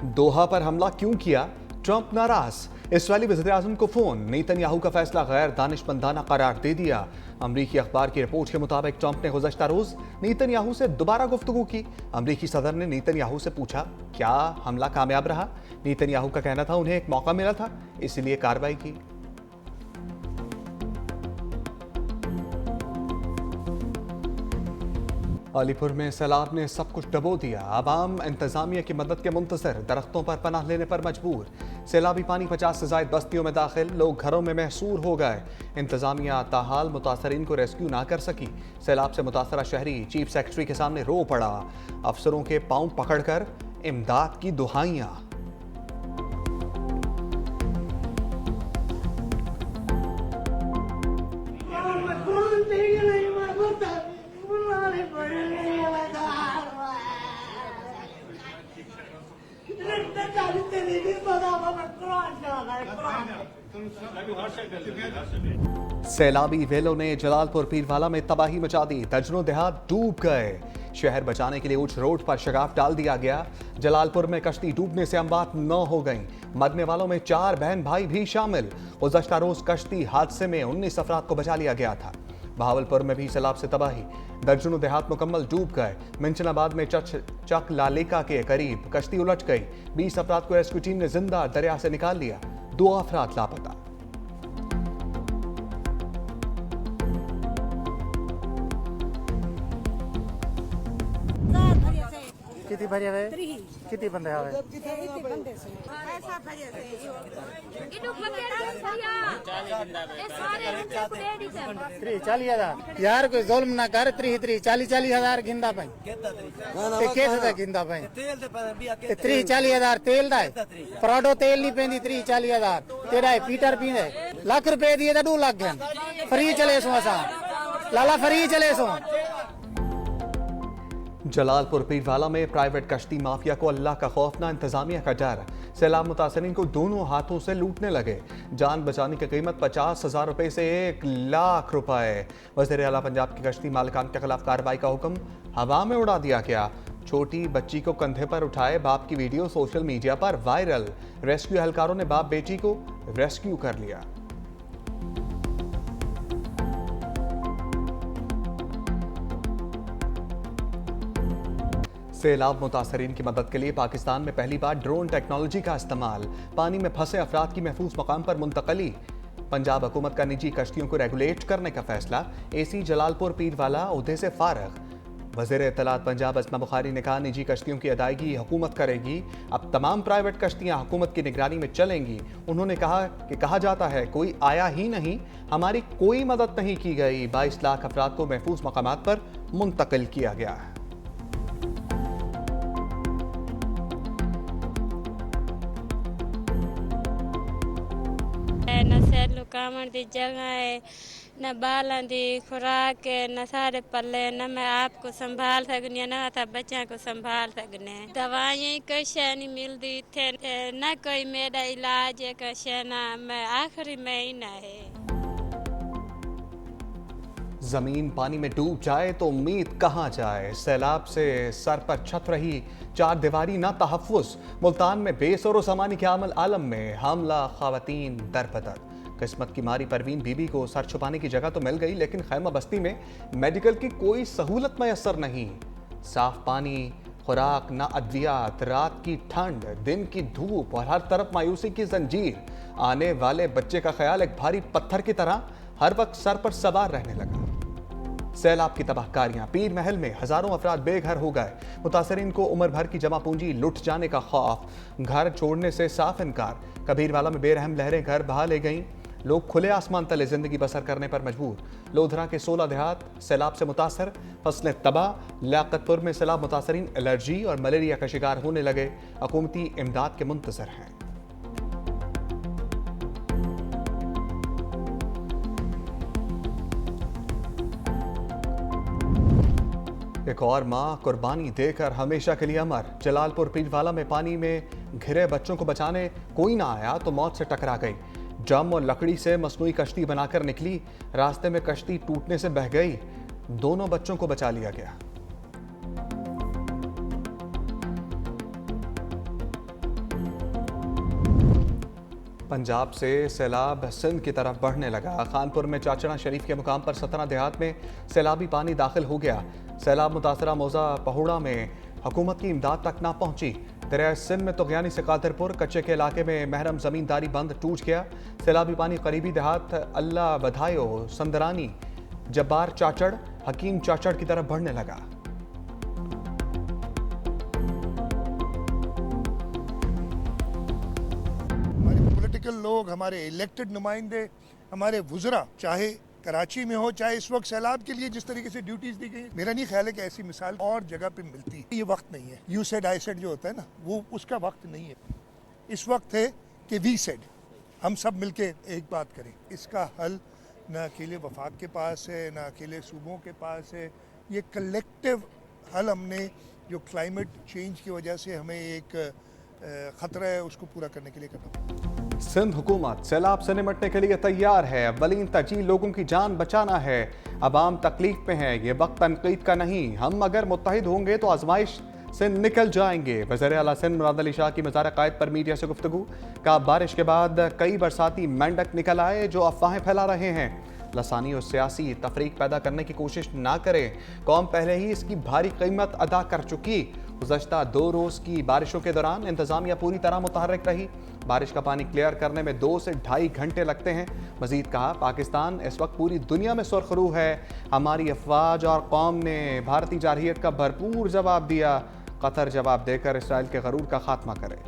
दोहा पर हमला क्यों किया, ट्रंप नाराज। इस्राएली वज़ीर-ए-आज़म को फोन, नेतन्याहू का फैसला गैर दानिशमंदाना करार दे दिया। अमरीकी अखबार की रिपोर्ट के मुताबिक ट्रंप ने गुज़श्ता रोज नेतन्याहू से दोबारा गुफ्तगू की। अमरीकी सदर ने नेतन्याहू से पूछा, क्या हमला कामयाब रहा। नेतन्याहू का कहना था उन्हें एक मौका मिला था, इसलिए कार्रवाई की। अलीपुर में सैलाब ने सब कुछ डबो दिया। आवाम इंतजामिया की मदद के मुंतजर, दरख्तों पर पनाह लेने पर मजबूर। सैलाबी पानी 50 से ज्यादा बस्तियों में दाखिल, लोग घरों में महसूर हो गए। इंतजामिया ताहाल मुतासरीन को रेस्क्यू ना कर सकी। सैलाब से मुतासरा शहरी चीफ सेक्रेटरी के सामने रो पड़ा। अफसरों के पांव पकड़कर इमदाद की दुहाइयां। सैलाबी वेलों ने जलालपुर पीरवाला में तबाही मचा दी। दर्जनों देहात डूब गए। शहर बचाने के लिए उच्च रोड पर शगाफ डाल दिया गया। जलालपुर में कश्ती डूबने से अमवात 9 हो गई। मरने वालों में 4 बहन भाई भी शामिल। गुज़श्ता रोज कश्ती हादसे में 19 अफराद को बचा लिया गया था। बहावलपुर में भी सैलाब से तबाही, दर्जनों देहात मुकम्मल डूब गए। मिंचनाबाद में चक लालेका के करीब कश्ती उलट गई। 20 अफराद को रेस्क्यू टीम ने जिंदा दरिया से निकाल लिया। 2 अफराद लापता। किती भरी हवे किती बंदे हवे त्री 40,000 यार कोई जुल्म ना कर। त्री 40,000 गिंदा पाई ते केस दा गिंदा पाई त्री 40,000 तेल दा पराडो तेल नहीं पेंदी। त्री 40,000 तेरा है पीटर पींदे लाख रुपए दिए 2 लाख गए फ्री चले सो असा लाला फ्री चले सो। जलालपुर पीरवाला में प्राइवेट कश्ती माफिया को अल्लाह का खौफ ना इंतजामिया का डर। सैलाब मुतासरीन को दोनों हाथों से लूटने लगे। जान बचाने की कीमत 50,000 रुपए से 1 लाख रुपए। वज़ीर आला पंजाब की कश्ती मालिकान के खिलाफ कार्रवाई का हुक्म हवा में उड़ा दिया गया। छोटी बच्ची को कंधे पर उठाए बाप की वीडियो सोशल मीडिया पर वायरल। रेस्क्यू एहलकारों ने बाप बेटी को रेस्क्यू कर लिया। सैलाब मुतासरीन की मदद के लिए पाकिस्तान में पहली बार ड्रोन टेक्नोलॉजी का इस्तेमाल। पानी में फंसे अफराद की महफूज मकाम पर मुंतकली। पंजाब हुकूमत का निजी कश्तियों को रेगुलेट करने का फैसला। एसी जलालपुर पीरवाला ओहदे से फारग। वज़ीर इत्तलात पंजाब अस्मा बुखारी ने कहा, निजी कश्तियों की अदायगी हुकूमत करेगी। अब तमाम प्राइवेट कश्तियां हुकूमत की निगरानी में चलेंगी। उन्होंने कहा कि कहा जाता है कोई आया ही नहीं, हमारी कोई मदद नहीं की गई। 22 लाख अफराद को महफूज मकामात पर मुंतकिल किया गया है। न सैलू कामण दी जगह है, न बालों दी खुराक है, न सारे पल्ले, न मैं आपको संभाल सकनी न था बच्चा को संभाल सकने। दवाइयाँ कुछ नहीं मिलती थे, न कोई मेरा इलाज है कुछ ना। मैं आखिरी महीना है। जमीन पानी में डूब जाए तो उम्मीद कहाँ जाए। सैलाब से सर पर छत रही 4 दीवारी ना तहफ़्फ़ुज़। मुल्तान में बेसरो सामानी के आलम में हमला, ख़वातीन दरबदर। किस्मत की मारी परवीन बीबी को सर छुपाने की जगह तो मिल गई, लेकिन खैमा बस्ती में मेडिकल की कोई सहूलत मैसर नहीं। साफ पानी, खुराक, ना अद्वियात, रात की ठंड, दिन की धूप और हर तरफ मायूसी की जंजीर। आने वाले बच्चे का ख्याल एक भारी पत्थर की तरह हर वक्त सर पर सवार रहने लगा। सैलाब की तबाहकारियां। पीर महल में हजारों अफराद बेघर हो गए। मुतासरीन को उम्र भर की जमा पूंजी लुट जाने का खौफ, घर छोड़ने से साफ इनकार। कबीरवाला में बेरहम लहरें घर बहा ले गईं। लोग खुले आसमान तले जिंदगी बसर करने पर मजबूर। लोधरा के 16 देहात सैलाब से मुतासर, फसलें तबाह। लियाकतपुर में सैलाब मुतासरीन एलर्जी और मलेरिया का शिकार होने लगे। हुकूमती इमदाद के मुंतजर हैं। एक और मां कुर्बानी देकर हमेशा के लिए अमर। जलालपुर पीरवाला में पानी में घिरे बच्चों को बचाने कोई ना आया तो मौत से टकरा गई। जम और लकड़ी से मसनूई कश्ती बनाकर निकली। रास्ते में कश्ती टूटने से बह गई। दोनों बच्चों को बचा लिया गया। पंजाब से सैलाब सिंध की तरफ बढ़ने लगा। खानपुर में चाचड़ा शरीफ के मुकाम पर सतना देहात में सैलाबी पानी दाखिल हो गया। सैलाब मुतासरा मौजा पहुड़ा में हुकूमत की इमदाद तक ना पहुंची। दरियाए सिंध में तोगयानी से कादरपुर कच्चे के इलाके में महरम जमींदारी बंद टूट गया। सैलाबी पानी करीबी देहात अल्लाह बधायो, संदरानी, जब्बार चाचड़, हकीम चाचड़ की तरफ बढ़ने लगा। लोग, हमारे इलेक्टेड नुमाइंदे, हमारे वुज़रा, चाहे कराची में हो चाहे इस वक्त सैलाब के लिए जिस तरीके से ड्यूटीज दी गई, मेरा नहीं ख्याल है कि ऐसी मिसाल और जगह पे मिलती है। ये वक्त नहीं है, यू सेड आई सेड जो होता है ना, वो उसका वक्त नहीं है। इस वक्त है कि वी सेड, हम सब मिलके एक बात करें। इसका हल न अकेले वफाक के पास है, न अकेले सूबों के पास है। ये कलेक्टिव हल हमने जो क्लाइमेट चेंज की वजह से हमें एक ख़तरा है उसको पूरा करने के लिए करना। सिंध हुकूमत सैलाब से निपटने के लिए तैयार है। अव्वलीन तरजीह लोगों की जान बचाना है। अवाम तकलीफ में है, ये वक्त तनकीद का नहीं। हम अगर मुत्तहिद होंगे तो आजमाइश से निकल जाएंगे। वज़ीर आला सिंध मुराद अली शाह की मज़ार कायद पर मीडिया से गुफ्तगू। कहा बारिश के बाद कई बरसाती मेंढक निकल आए जो अफवाहें फैला रहे हैं। लसानी और सियासी तफरीक पैदा करने की कोशिश ना करें। कौम पहले ही इसकी भारी कीमत अदा कर चुकी। गुज़श्ता 2 रोज़ की बारिशों के दौरान इंतज़ामिया पूरी तरह मुतहर्रिक रही। बारिश का पानी क्लियर करने में 2 से ढाई घंटे लगते हैं। मज़ीद कहा पाकिस्तान इस वक्त पूरी दुनिया में सुरखरू है। हमारी अफवाज और कौम ने भारतीय जारहियत का भरपूर जवाब दिया। कतर जवाब देकर इसराइल के गरूर का खात्मा करे।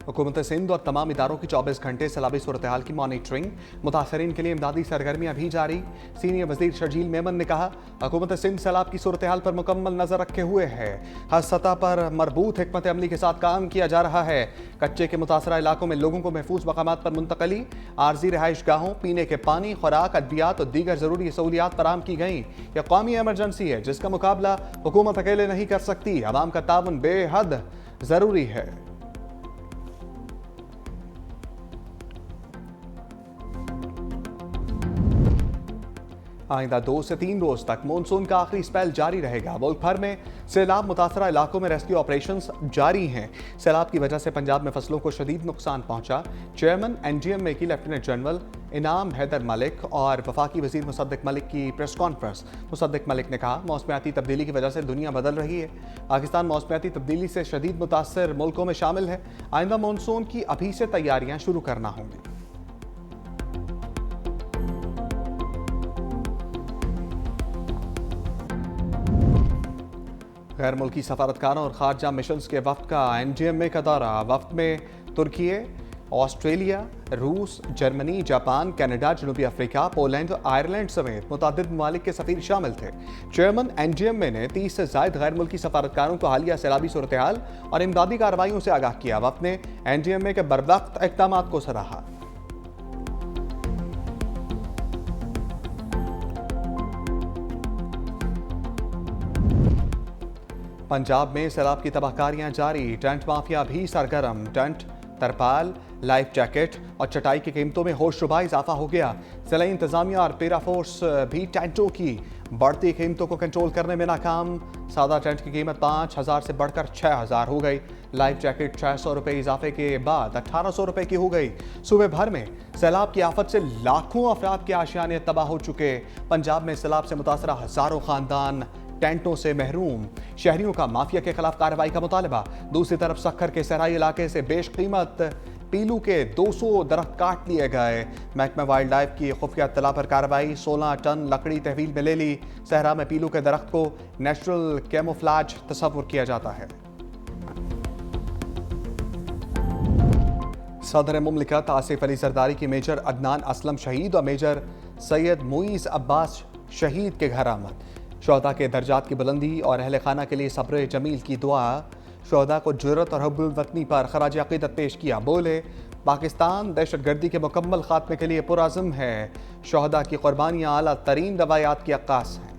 हुकूमत सिंध और तमाम इदारों की 24 घंटे सैलाबी सूरत हाल की मॉनिटरिंग, मुतासरीन के लिए इमदादी सरगर्मियाँ भी जारी। सीनियर वजीर शर्जील मेमन ने कहा हुकूमत सिंध सैलाब की सूरत हाल पर मुकम्मल नजर रखे हुए है। हर सतह पर मरबूत हिकमत अमली के साथ काम किया जा रहा है। कच्चे के मुतासरा इलाकों में लोगों को महफूज मकामात पर मुंतकली, आर्जी रहाइश गाहों, पीने के पानी, खुराक, अद्वियात और दीगर जरूरी सहूलियात फराहम की गई। यह कौमी एमरजेंसी है जिसका मुकाबला हुकूमत अकेले नहीं कर सकती। अवाम का ताउन बेहद जरूरी है। आइंदा 2 से 3 रोज तक मानसून का आखिरी स्पेल जारी रहेगा। मुल्क भर में सैलाब मुतासरा इलाकों में रेस्क्यू ऑपरेशंस जारी हैं। सैलाब की वजह से पंजाब में फसलों को शदीद नुकसान पहुंचा। चेयरमैन NGMA की लेफ्टिनेंट जनरल इनाम हैदर मलिक और वफाकी वजीर मुसद्दिक मलिक की प्रेस कॉन्फ्रेंस। मुसद्दिक मलिक ने कहा मौसमियाती तब्दीली की वजह से दुनिया बदल रही है। पाकिस्तान मौसमियाती तब्दीली से शदीद मुतासर मुल्कों में शामिल है। आइंदा मानसून की अभी से तैयारियां शुरू करना होंगी। गैर मुल्की सफारतकारों और खारजा मिशंस के वफ्द का NGMA का दौरा। वफ्द में तुर्की, ऑस्ट्रेलिया, रूस, जर्मनी, जापान, कनाडा, जनूबी अफ्रीका, पोलैंड और आयरलैंड समेत मुतादिद ममालिक के सफीर शामिल थे। चेयरमैन NGMA ने 30 से ज़ायद गैर मुल्की सफारतकारों को हालिया सैलाबी सूरत हाल और इमदादी कार्रवाइयों से आगाह किया। वफ्द ने NGMA के बरवक्त इक़दाम को सराहा। पंजाब में सैलाब की तबाहकारियां जारी। टेंट माफिया भी सरगर्म। टेंट, तरपाल, लाइफ जैकेट और चटाई की कीमतों में होशरुबा इजाफा हो गया। जिला इंतजामिया और पेरा फोर्स भी टेंटों की बढ़ती कीमतों को कंट्रोल करने में नाकाम। सादा टेंट की कीमत 5,000 से बढ़कर 6,000 हो गई। लाइफ जैकेट 600 रुपये इजाफे के बाद 1,800 रुपये की हो गई। सूबे भर में सैलाब की आफत से लाखों अफराद के आशियाने तबाह हो चुके। पंजाब में सैलाब से मुतासरा हजारों खानदान टेंटों से महरूम। शहरियों का माफिया के खिलाफ कार्रवाई का मुतालबा। दूसरी तरफ सक्खर के सहराई इलाके से बेशकीमत पीलू के 200 दरख्त काट लिए गए। महकमा वाइल्ड लाइफ की खुफिया इत्तला पर कार्रवाई। 16 टन लकड़ी तहवील में ले ली। सहरा में पीलू के दरख्त को नेचुरल कैमोफ्लाज तस्वुर किया जाता है। सदर मुमलिकत आसिफ अली जरदारी की मेजर अदनान असलम शहीद और मेजर सैयद मुईज़ अब्बास शहीद के घर आमद। शोहदा के दर्जात की बुलंदी और अहल खाना के लिए सब्र जमील की दुआ। शोहदा को जुर्रत और हुब्बुल वतनी पर खराज अक़ीदत पेश किया। बोले पाकिस्तान दहशत गर्दी के मुकम्मल खात्मे के लिए पुरअज़्म है। शोहदा की कुर्बानियाँ आला तरीन रवायात की अक्कास हैं।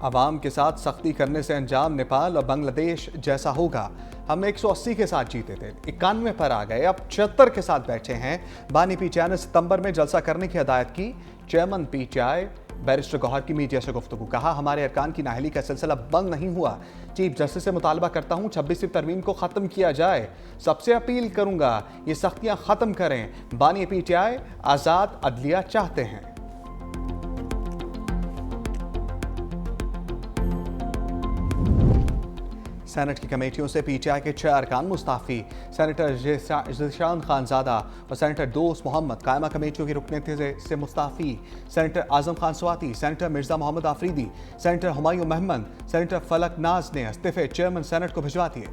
अवाम के साथ सख्ती करने से अंजाम नेपाल और बांग्लादेश जैसा होगा। हम 180 के साथ जीते थे, 91 पर आ गए, अब 76 के साथ बैठे हैं। बानी PTI ने सितंबर में जलसा करने की हदायत की। चेयरमैन PTI बैरिस्टर गौहर की मीडिया से गुफ्तगू, कहा हमारे अरकान की नाअहली का सिलसिला बंद नहीं हुआ। चीफ जस्टिस से मुतालबा करता हूं 26वीं तरमीम को ख़त्म किया जाए। सबसे अपील करूंगा ये सख्तियां ख़त्म करें। बानी PTI आज़ाद अदलिया चाहते हैं। सेनेट की कमेटियों से PTI के 6 अरकान मुस्ताफ़ी। सेनेटर ज़ीशान खानज़ादा और सेनेटर दोस्त मोहम्मद कायमा कमेटियों की रुकनीत से मुस्ताफ़ी। Senator Azam Khan Swati, senator Mirza Mohammad Afridi, senator Humayun Mahmood, senator Falak Naz ने इस्तीफ़े चेयरमैन सेनेट को भिजवा दिए।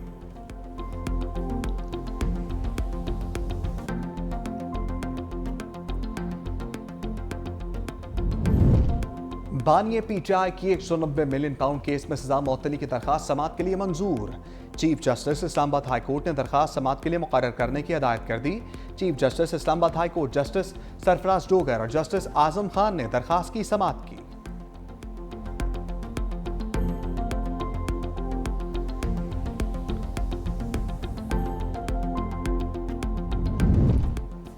बानिए PTI की 190 मिलियन पाउंड केस में सजा मुअत्तली की दरखास्त समाअत के लिए मंजूर। Chief justice Islamabad high court ने दरखास्त समाअत के लिए मुकर्रर करने की हिदायत कर दी। Chief justice Islamabad high court justice Sarfraz Dogar और जस्टिस आजम खान ने दरखास्त की समाअत की।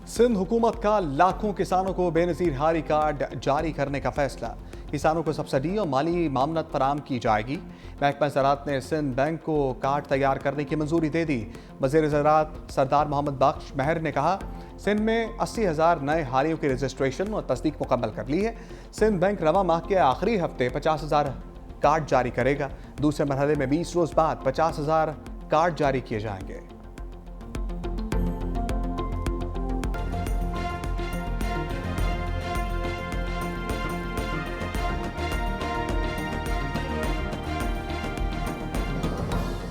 सिंध हुकूमत का लाखों किसानों को बेनज़ीर हारी कार्ड जारी करने का फैसला। किसानों को सब्सिडी और माली मामनत फराम की जाएगी। महकमा ज़राअत ने सिंध बैंक को कार्ड तैयार करने की मंजूरी दे दी। वज़ीर ज़राअत सरदार मोहम्मद बख्श महर ने कहा सिंध में 80,000 नए हारियों की रजिस्ट्रेशन और तस्दीक मुकम्मल कर ली है। सिंध बैंक रवां माह के आखिरी हफ्ते 50,000 कार्ड जारी करेगा। दूसरे मरहले में 20 रोज़ बाद 50,000 कार्ड जारी किए जाएंगे।